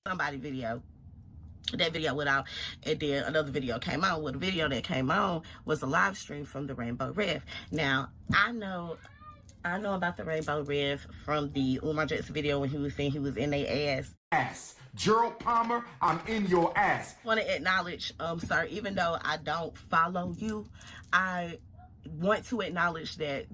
somebody video. That video went out, and then another video came on. Well, the video that came on was a live stream from the Rainbow Rift. Now, I know about the Rainbow Rift from the Umar Johnson video when he was saying he was in their ass. Gerald Palmer, I'm in your ass. I want to acknowledge, sir, even though I don't follow you, I want to acknowledge that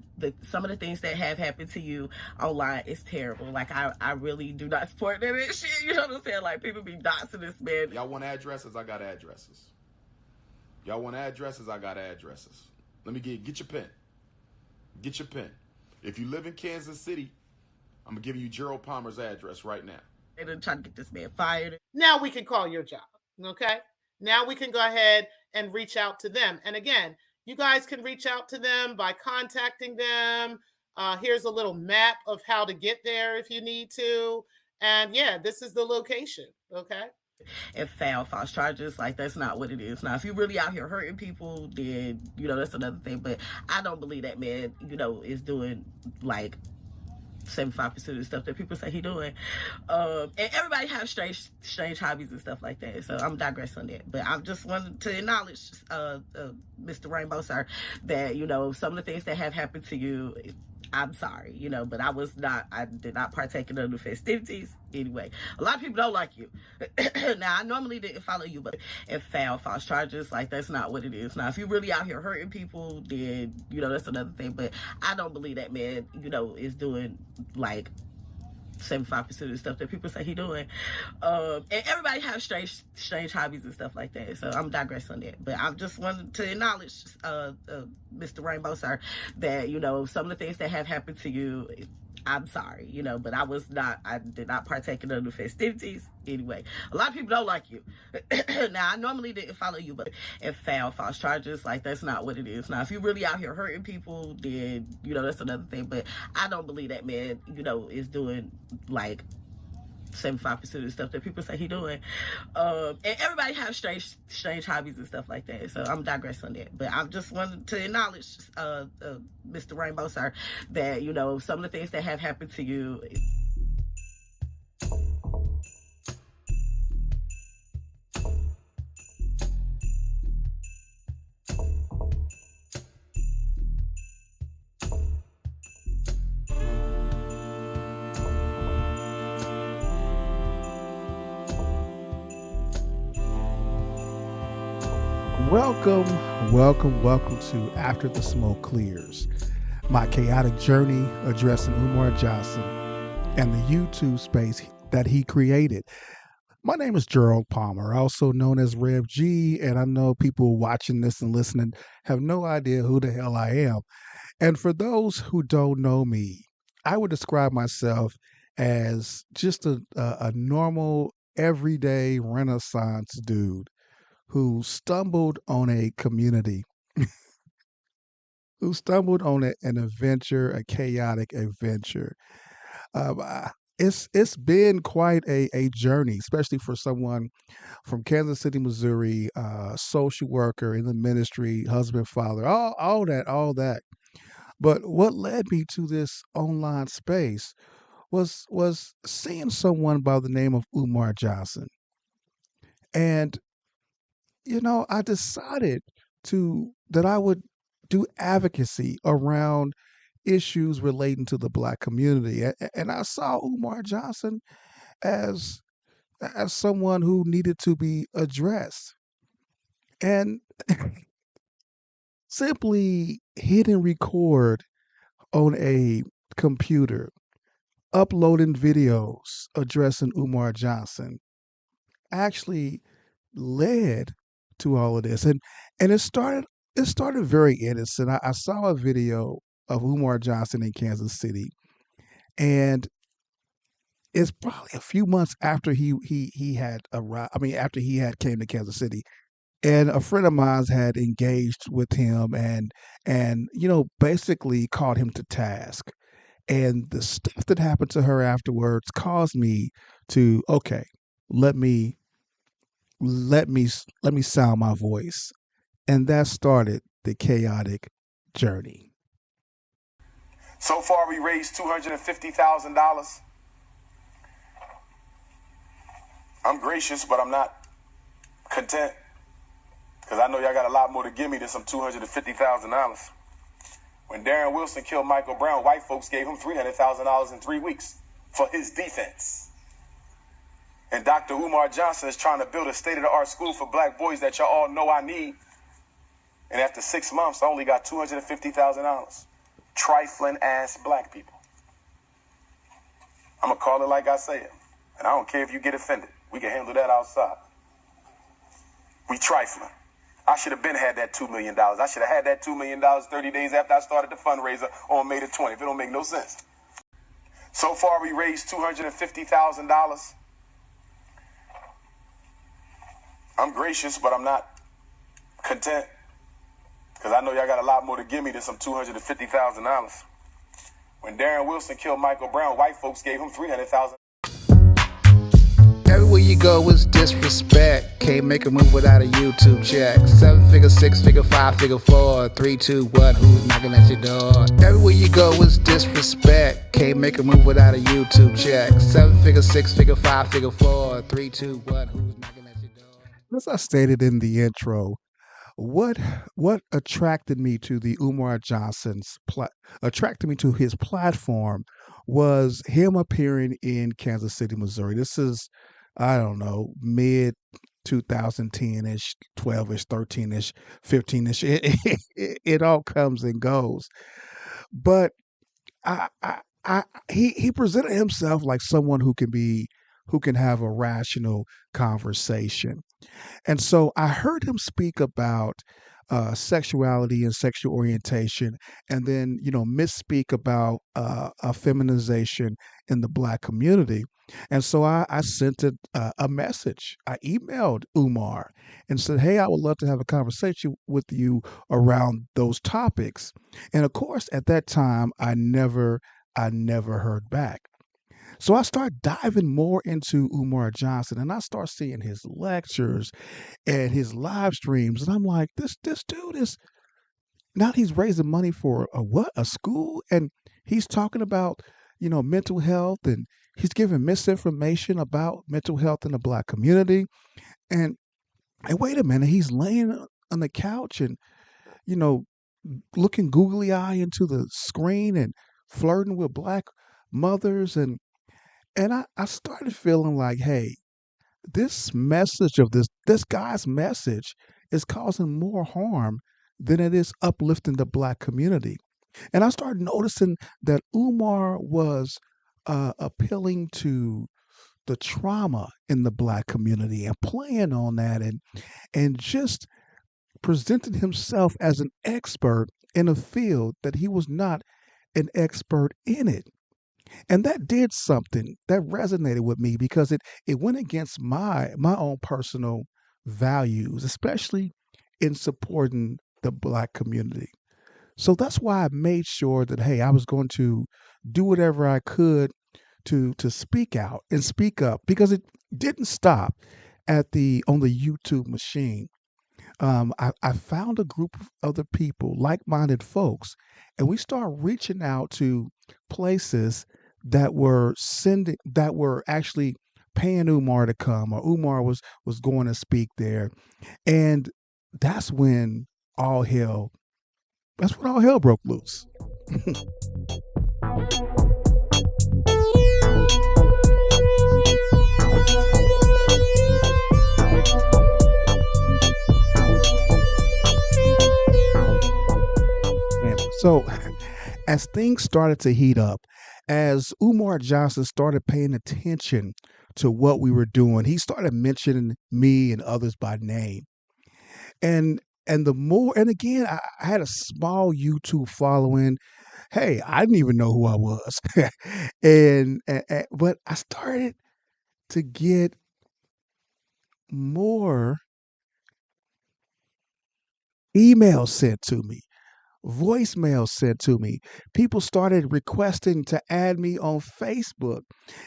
some of the things that have happened to you online is terrible. Like, I really do not support that and shit. You know what I'm saying? Like, people be doxing this man. Y'all want addresses? I got addresses. Y'all want addresses? I got addresses. Let me get your pen. Get your pen. If you live in Kansas City, I'm going to give you Gerald Palmer's address right now. They're trying to get this man fired. Now we can call your job, okay? Now we can go ahead and reach out to them. And again, you guys can reach out to them by contacting them. Here's a little map of how to get there if you need to. And yeah, this is the location, okay? And found false charges. Like, that's not what it is. Now, if you're really out here hurting people, then, you know, that's another thing. But I don't believe that man, you know, is doing, like, 75% of the stuff that people say he doing. And everybody has strange hobbies and stuff like that. So I'm digressing on that. But I just wanted to acknowledge, Mr. Rainbow, sir, that, you know, some of the things that have happened to you, I'm sorry, you know, but I did not partake in the festivities. Anyway, a lot of people don't like you. Now, I normally didn't follow you, but it found false charges. Like, that's not what it is. Now, if you're really out here hurting people, then, you know, that's another thing. But I don't believe that man, you know, is doing, like, 75% of the stuff that people say he doing. And everybody has strange hobbies and stuff like that. So I'm digressing on that. But I just wanted to acknowledge, Mr. Rainbow, sir, that, you know, some of the things that have happened to you, I'm sorry, you know, but I did not partake in the festivities. Anyway, a lot of people don't like you. Now, I normally didn't follow you, but it found false charges. Like, that's not what it is. Now, if you're really out here hurting people, then, you know, that's another thing. But I don't believe that man, you know, is doing, like, 75% of the stuff that people say he doing. And everybody has strange hobbies and stuff like that. So I'm digressing on that. But I just wanted to acknowledge, Mr. Rainbow, sir, that, you know, some of the things that have happened to you. Welcome to After the Smoke Clears, my chaotic journey addressing Umar Johnson and the YouTube space that he created. My name is Gerald Palmer, also known as Rev G, and I know people watching this and listening have no idea who the hell I am. And for those who don't know me, I would describe myself as just a normal, everyday Renaissance dude who stumbled on a community, who stumbled on an adventure, a chaotic adventure. It's been quite a journey, especially for someone from Kansas City, Missouri, social worker in the ministry, husband, father, all that. But what led me to this online space was seeing someone by the name of Umar Johnson. And you know, I decided that I would do advocacy around issues relating to the Black community, and I saw Umar Johnson as someone who needed to be addressed, and simply hitting record on a computer, uploading videos addressing Umar Johnson, actually led to all of this. And it started very innocent. I saw a video of Umar Johnson in Kansas City, and it's probably a few months after he had arrived. I mean, after he had came to Kansas City, and a friend of mine had engaged with him and you know, basically called him to task. And the stuff that happened to her afterwards caused me to, okay, let me sound my voice. And that started the chaotic journey. So far, we raised $250,000 I'm gracious, but I'm not content. Because I know y'all got a lot more to give me than some $250,000. When Darren Wilson killed Michael Brown, white folks gave him $300,000 in 3 weeks for his defense. And Dr. Umar Johnson is trying to build a state-of-the-art school for black boys that y'all all know I need. And after 6 months, I only got $250,000. Trifling ass black people. I'm going to call it like I say it. And I don't care if you get offended. We can handle that outside. We trifling. I should have been had that $2 million. I should have had that $2 million 30 days after I started the fundraiser on May the 20th. It don't make no sense. So far, we raised $250,000. I'm gracious, but I'm not content. Because I know y'all got a lot more to give me than some $250,000. When Darren Wilson killed Michael Brown, white folks gave him $300,000. Everywhere you go is disrespect. Can't make a move without a YouTube check. 7-figure, 6-figure, 5-figure, 4, 3, 2, 1. Who's knocking at your door? Everywhere you go is disrespect. Can't make a move without a YouTube check. 7-figure, 6-figure, 5-figure, 4, 3, 2, 1. Who's knocking at your door? As I stated in the intro, what attracted me to the Umar Johnson's attracted me to his platform was him appearing in Kansas City, Missouri. This is, I don't know, mid 2010-ish, 12-ish, 13-ish, 15-ish. It all comes and goes. But he presented himself like someone who can have a rational conversation. And so I heard him speak about sexuality and sexual orientation, and then, misspeak about a feminization in the Black community. And so I sent a message. I emailed Umar and said, "Hey, I would love to have a conversation with you around those topics." And of course, at that time, I never heard back. So I start diving more into Umar Johnson, and I start seeing his lectures and his live streams, and I'm like, this dude is now he's raising money for a school, and he's talking about mental health, and he's giving misinformation about mental health in the Black community, and wait a minute, he's laying on the couch and you know looking googly eye into the screen and flirting with Black mothers, and I started feeling like, hey, this message of this guy's message is causing more harm than it is uplifting the Black community. And I started noticing that Umar was appealing to the trauma in the Black community and playing on that, and just presented himself as an expert in a field that he was not an expert in it. And that did something that resonated with me because it went against my own personal values, especially in supporting the Black community. So that's why I made sure that, hey, I was going to do whatever I could to speak out and speak up, because it didn't stop on the YouTube machine. I found a group of other people, like-minded folks, and we started reaching out to places that were actually paying Umar to come, or Umar was going to speak there. And that's when all hell broke loose. So as things started to heat up, as Umar Johnson started paying attention to what we were doing, he started mentioning me and others by name. And again, I had a small YouTube following. Hey, I didn't even know who I was. But I started to get more emails sent to me, voicemails sent to me. People started requesting to add me on Facebook.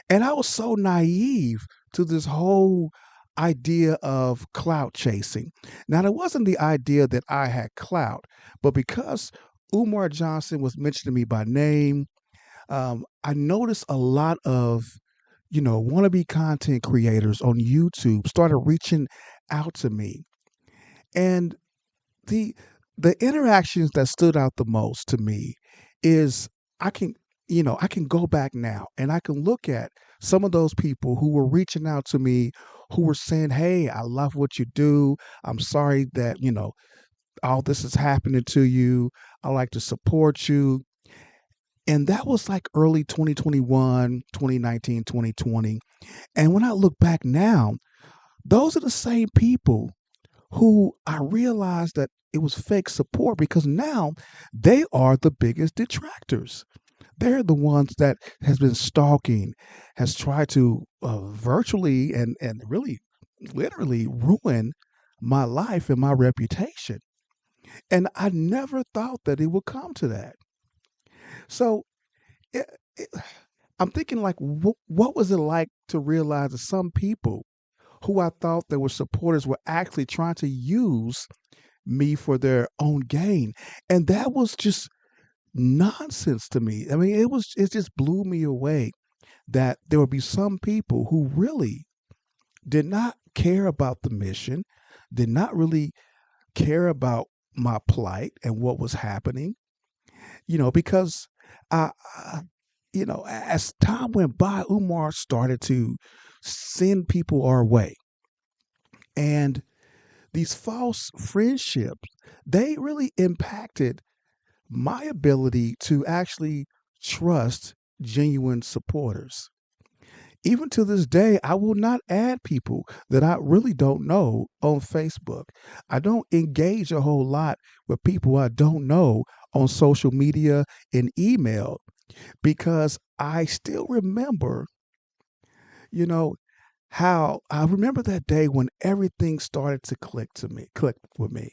And I was so naive to this whole idea of clout chasing. Now, it wasn't the idea that I had clout, but because Umar Johnson was mentioning me by name, I noticed a lot of wannabe content creators on YouTube started reaching out to me. And the the interactions that stood out the most to me is I can I can go back now and I can look at some of those people who were reaching out to me, who were saying, "Hey, I love what you do. I'm sorry that, all this is happening to you. I like to support you." And that was like early 2021, 2019, 2020. And when I look back now, those are the same people who I realized that it was fake support, because now they are the biggest detractors. They're the ones that has been stalking, has tried to virtually and really literally ruin my life and my reputation. And I never thought that it would come to that. So it, it, I'm thinking, like, what was it like to realize that some people who I thought that were supporters were actually trying to use me for their own gain? And that was just nonsense to me. I mean, it just blew me away that there would be some people who really did not care about the mission, did not really care about my plight and what was happening, because I, I as time went by, Umar started to send people our way. And these false friendships, they really impacted my ability to actually trust genuine supporters. Even to this day, I will not add people that I really don't know on Facebook. I don't engage a whole lot with people I don't know on social media and email, because I still remember, you know, how I remember that day when everything started to click with me.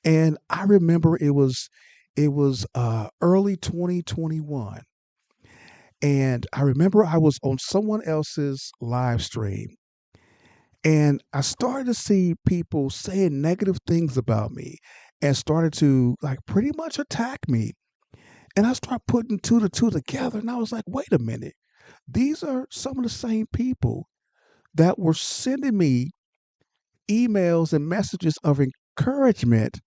And I remember it was early 2021. And I remember I was on someone else's live stream, and I started to see people saying negative things about me and started to, like, pretty much attack me. And I started putting two to two together, and I was like, wait a minute. These are some of the same people that were sending me emails and messages of encouragement,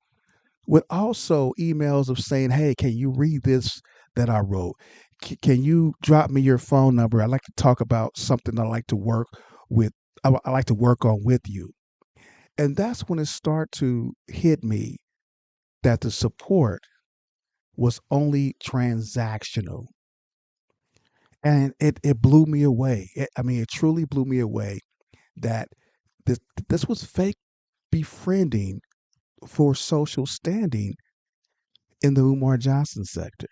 with also emails of saying, "Hey, can you read this that I wrote? Can you drop me your phone number? I'd like to talk about something I like to work with. I like to work on with you." And that's when it started to hit me that the support was only transactional. And it blew me away. I mean, it truly blew me away that this this was fake befriending for social standing in the Umar Johnson sector.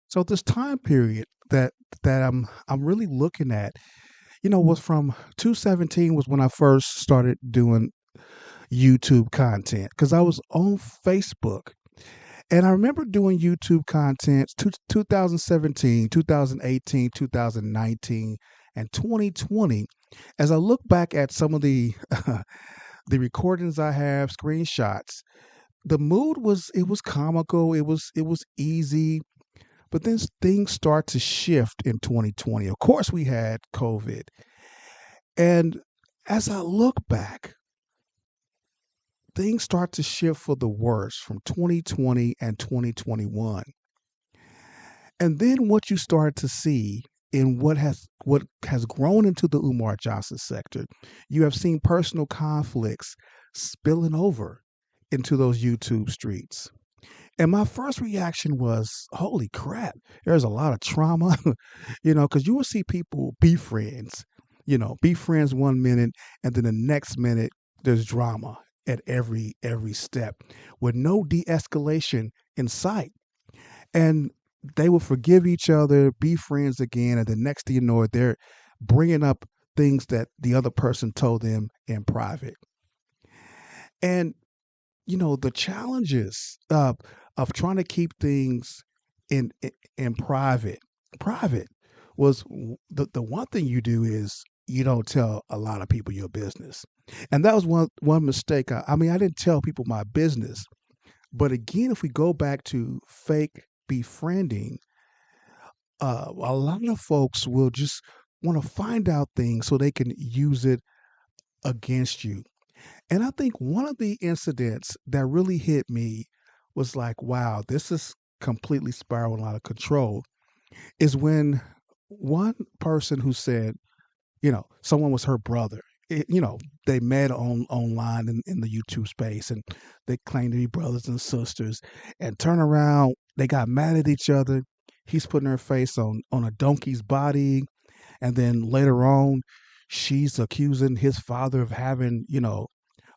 So this time period that I'm really looking at, was from 2017 was when I first started doing YouTube content, because I was on Facebook. And I remember doing YouTube content 2017, 2018, 2019, and 2020. As I look back at some of the the recordings I have, screenshots, the mood was comical, it was easy. But then things start to shift in 2020. Of course, we had COVID. And as I look back, things start to shift for the worse from 2020 and 2021. And then what you start to see in what has grown into the Umar Johnson sector, you have seen personal conflicts spilling over into those YouTube streets. And my first reaction was, holy crap, there's a lot of trauma, because you will see people be friends, be friends one minute, and then the next minute there's drama at every step with no de-escalation in sight. And they will forgive each other, be friends again, and the next thing you know it, they're bringing up things that the other person told them in private. And the challenges of trying to keep things in private was the one thing you do is you don't tell a lot of people your business. And that was one mistake. I mean, I didn't tell people my business. But again, if we go back to fake befriending, a lot of folks will just want to find out things so they can use it against you. And I think one of the incidents that really hit me was like, wow, this is completely spiraling out of control, is when one person who said, someone was her brother. They met online in the YouTube space, and they claimed to be brothers and sisters, and turn around, they got mad at each other. He's putting her face on a donkey's body, and then later on, she's accusing his father of having,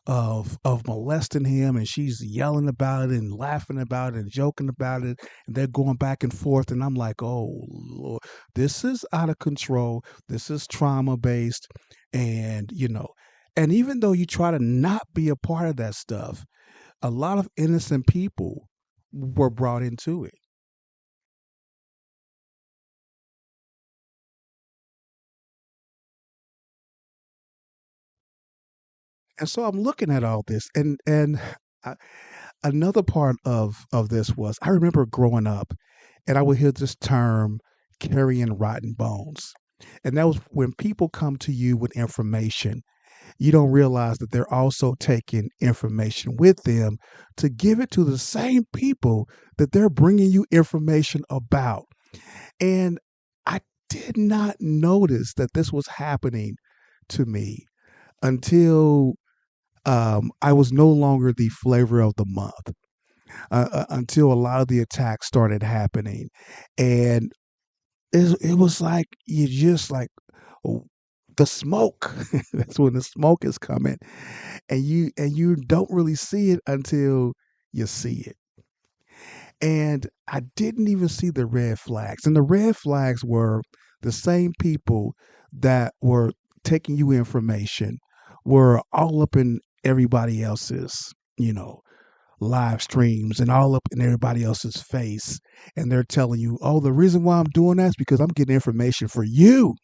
of molesting him, and she's yelling about it and laughing about it and joking about it, and they're going back and forth, and I'm like, oh Lord, this is out of control. This is trauma based. And and even though you try to not be a part of that stuff, a lot of innocent people were brought into it. And so I'm looking at all this, and I, another part of this was, I remember growing up, and I would hear this term, carrying rotten bones. And that was when people come to you with information, you don't realize that they're also taking information with them to give it to the same people that they're bringing you information about. And I did not notice that this was happening to me until I was no longer the flavor of the month, until a lot of the attacks started happening. And it was like, you just like, oh, the smoke. That's when the smoke is coming, and you don't really see it until you see it. And I didn't even see the red flags. And the red flags were the same people that were taking you information, were all up in everybody else's, live streams, and all up in everybody else's face. And they're telling you, oh, the reason why I'm doing that is because I'm getting information for you.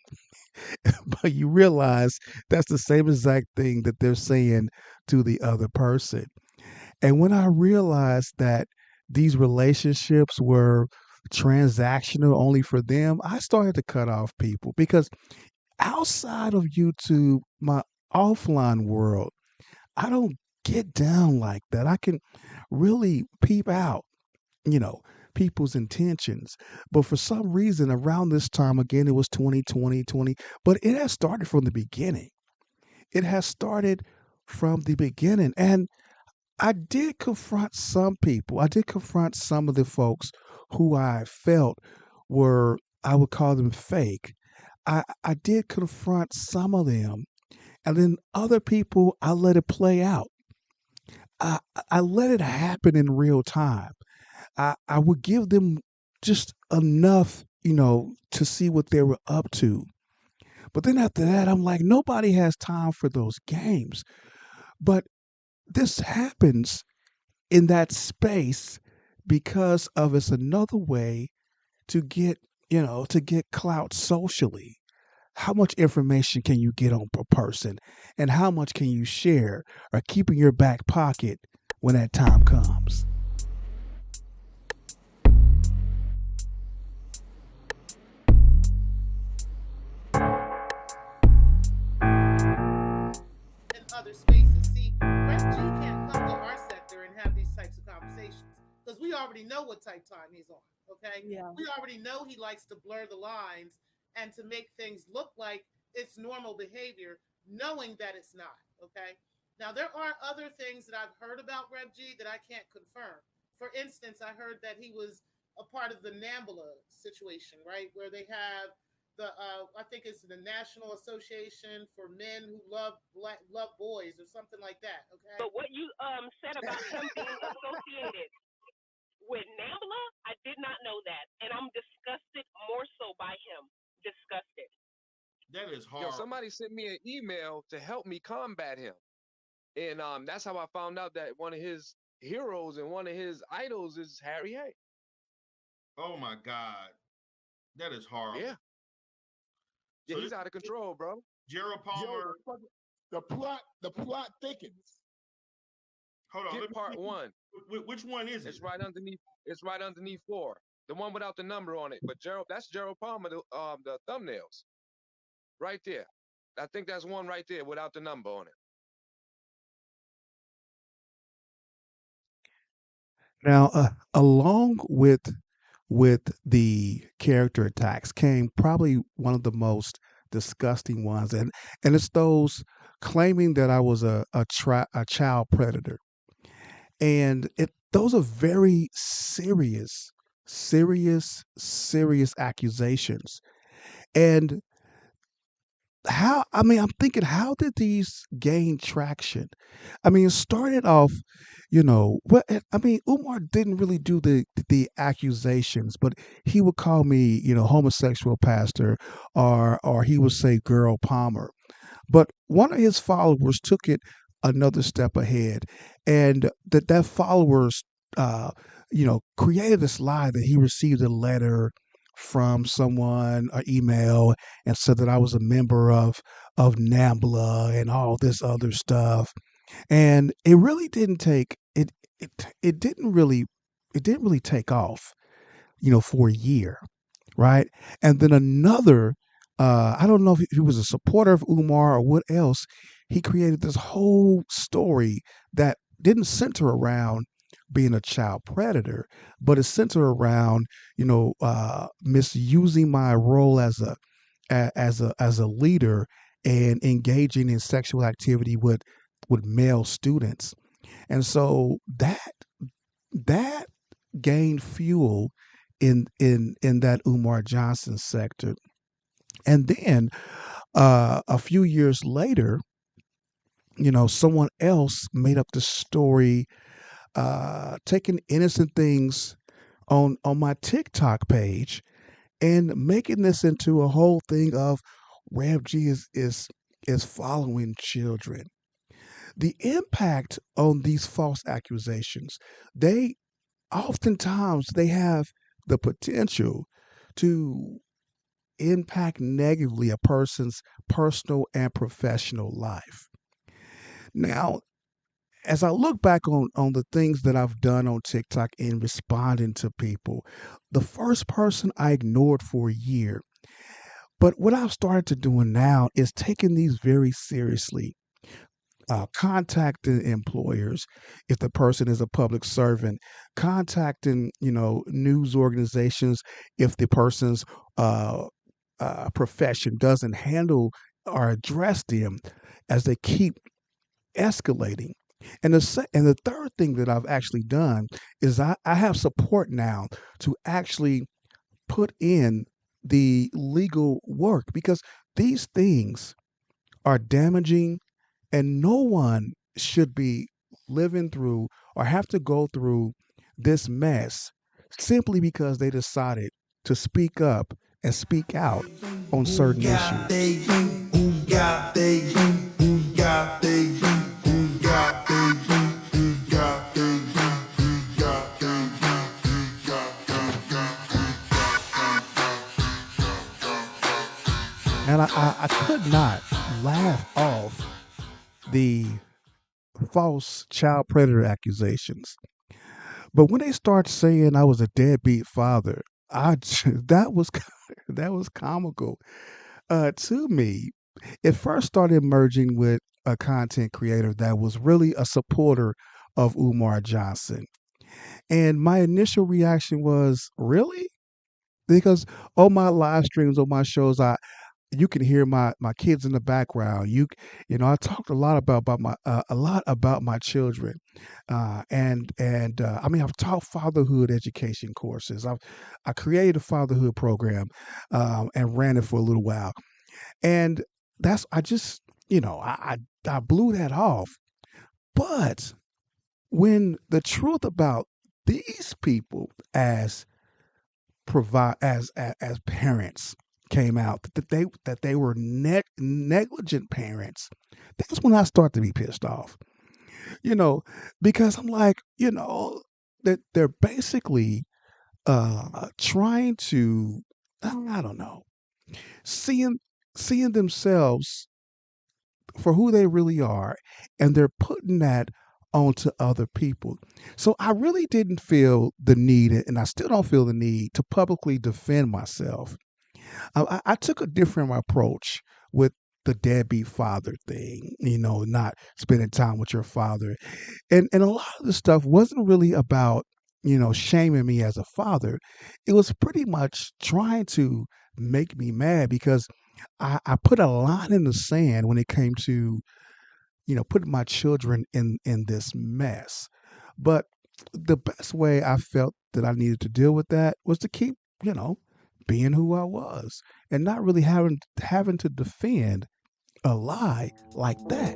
But you realize that's the same exact thing that they're saying to the other person. And when I realized that these relationships were transactional only for them, I started to cut off people, because outside of YouTube, my offline world, I don't get down like that. I can really peep out, you know, people's intentions. But for some reason, around this time, again, it was 2020, but it has started from the beginning. It has started from the beginning. And I did confront some people. I did confront some of the folks who I felt were, I would call them fake. I did confront some of them. And then other people, I let it play out. I let it happen in real time. I would give them just enough, to see what they were up to. But then after that, I'm like, nobody has time for those games. But this happens in that space because of, it's another way to get, to get clout socially. How much information can you get on per person, and how much can you share or keep in your back pocket when that time comes? In other spaces. See, Ref G can't come to our sector and have these types of conversations because we already know what type time he's on. Okay, Yeah. we already know he likes to blur the lines and to make things look like it's normal behavior, knowing that it's not. Okay, now there are other things that I've heard about Rev G that I can't confirm. For instance, I heard that he was a part of the Nambula situation, right, where they have I think it's the National Association for Men Who Love Boys or something like that. Okay. But what you said about him being associated with Nambla, I did not know that, and I'm disgusted more so by him. Disgusted. That is Yo, hard. somebody sent me an email to help me combat him. And that's how I found out that one of his heroes and one of his idols is Harry Hay. Oh my God. That is horrible. Yeah. Yeah, So he's out of control, bro. Gerald Yo, Palmer. the plot thickens. Hold on. Let Get me part see. one. Which one is it? It's right underneath. It's right underneath 4. The one without the number on it. But that's Gerald Palmer. The thumbnails, right there. I think that's one right there without the number on it. Now, along with the character attacks came probably one of the most disgusting ones, and it's those claiming that I was a child predator, and those are very serious accusations. And I'm thinking, how did these gain traction? I mean, it started off, Umar didn't really do the accusations, but he would call me, homosexual pastor, or he would say girl Palmer. But one of his followers took it another step ahead, and that followers, created this lie that he received a letter from someone, an email, and said that I was a member of NAMBLA and all this other stuff. And it really didn't take it. It didn't really take off, for a year, right? And then another, I don't know if he was a supporter of Umar or what else. He created this whole story that didn't center around being a child predator, but it centered around, misusing my role as a leader and engaging in sexual activity with male students. And so that gained fuel in that Umar Johnson sector. And then a few years later, someone else made up the story, taking innocent things on my TikTok page and making this into a whole thing of Rev G is following children. The impact on these false accusations, they oftentimes they have the potential to impact negatively a person's personal and professional life. Now, as I look back on the things that I've done on TikTok in responding to people, the first person I ignored for a year. But what I've started to doing now is taking these very seriously. Contacting employers if the person is a public servant, contacting news organizations if the person's uh, profession doesn't handle or address them as they keep escalating. And and the third thing that I've actually done is I have support now to actually put in the legal work, because these things are damaging, and no one should be living through or have to go through this mess simply because they decided to speak up and speak out on certain issues. And I could not laugh off the false child predator accusations. But when they start saying I was a deadbeat father, that was that was comical to me. It first started merging with a content creator that was really a supporter of Umar Johnson. And my initial reaction was, really? Because on my live streams, on my shows, you can hear my kids in the background. I talked a lot about my children, I've taught fatherhood education courses. I created a fatherhood program, and ran it for a little while, and that's I just I blew that off. But when the truth about these people as parents came out, that they were negligent parents, that's when I start to be pissed off. You know, because I'm like, that they're basically trying to, I don't know, seeing seeing themselves for who they really are, and they're putting that onto other people. So I really didn't feel the need, and I still don't feel the need to publicly defend myself. I took a different approach with the deadbeat father thing, not spending time with your father. And a lot of the stuff wasn't really about, shaming me as a father. It was pretty much trying to make me mad because I put a line in the sand when it came to, putting my children in this mess. But the best way I felt that I needed to deal with that was to keep, being who I was and not really having to defend a lie like that.